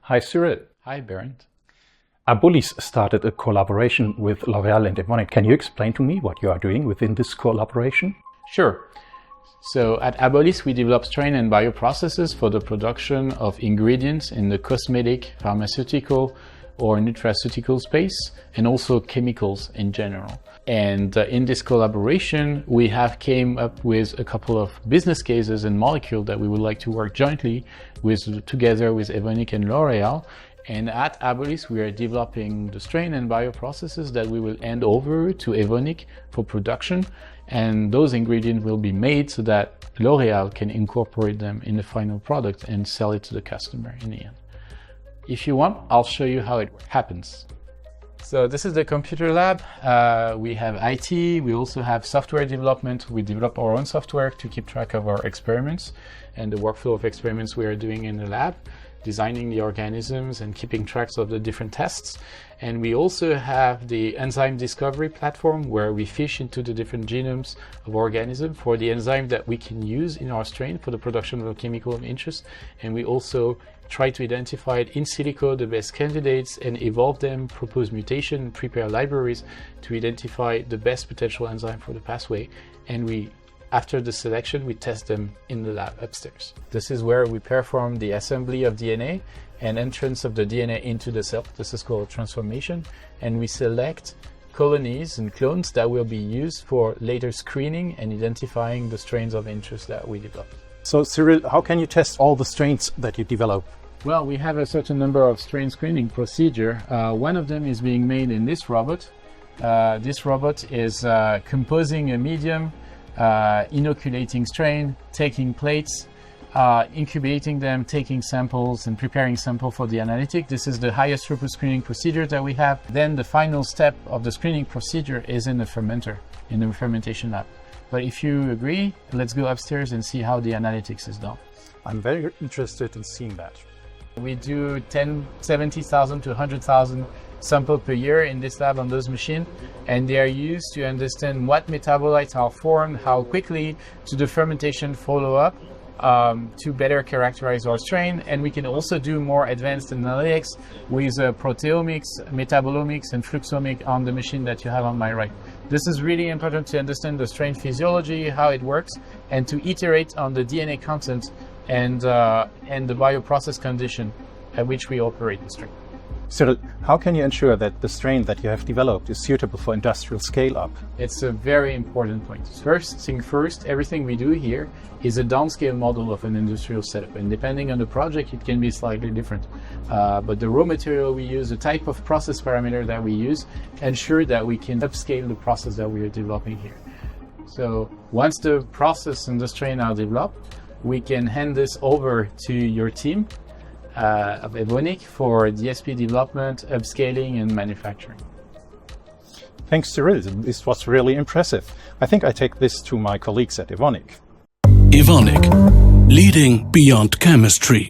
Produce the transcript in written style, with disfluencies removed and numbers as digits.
Hi Cyrille. Hi Bernd. Abolis started a collaboration with L'Oréal and Evonik. Can you explain to me what you are doing within this collaboration? Sure. So at Abolis we develop strain and bioprocesses for the production of ingredients in the cosmetic, pharmaceutical or nutraceutical space, and also chemicals in general. And in this collaboration we have came up with a couple of business cases and molecules that we would like to work jointly together with Evonik and L'Oréal. And at Abolis we are developing the strain and bioprocesses that we will hand over to Evonik for production, and those ingredients will be made so that L'Oréal can incorporate them in the final product and sell it to the customer in the end. If you want, I'll show you how it happens. So this is the computer lab. We have IT, we also have software development. We develop our own software to keep track of our experiments and the workflow of experiments we are doing in the lab, designing the organisms and keeping tracks of the different tests. And we also have the enzyme discovery platform where we fish into the different genomes of organisms for the enzyme that we can use in our strain for the production of a chemical of interest. And we also try to identify in silico the best candidates and evolve them, propose mutation, prepare libraries to identify the best potential enzyme for the pathway. And after the selection, we test them in the lab upstairs. This is where we perform the assembly of DNA and entrance of the DNA into the cell. This is called transformation. And we select colonies and clones that will be used for later screening and identifying the strains of interest that we develop. So Cyrille, how can you test all the strains that you develop? Well, we have a certain number of strain screening procedure. One of them is being made in this robot. This robot is composing a medium, inoculating strain, taking plates, incubating them, taking samples and preparing sample for the analytic. This is the highest throughput screening procedure that we have. Then the final step of the screening procedure is in the fermenter, in the fermentation lab. But if you agree, let's go upstairs and see how the analytics is done. I'm very interested in seeing that. We do 70,000 to 100,000 samples per year in this lab on those machines, and they are used to understand what metabolites are formed, how quickly to the fermentation follow-up to better characterize our strain. And we can also do more advanced analytics with proteomics, metabolomics, and fluxomics on the machine that you have on my right. This is really important to understand the strain physiology, how it works, and to iterate on the DNA content and the bioprocess condition at which we operate the strain. Cyrille, how can you ensure that the strain that you have developed is suitable for industrial scale-up? It's a very important point. First, everything we do here is a downscale model of an industrial setup, and depending on the project, it can be slightly different. But the raw material we use, the type of process parameter that we use, ensure that we can upscale the process that we are developing here. So once the process and the strain are developed, we can hand this over to your team of Evonik for DSP development, upscaling, and manufacturing. Thanks, Cyrille. This was really impressive. I think I take this to my colleagues at Evonik. Evonik, leading beyond chemistry.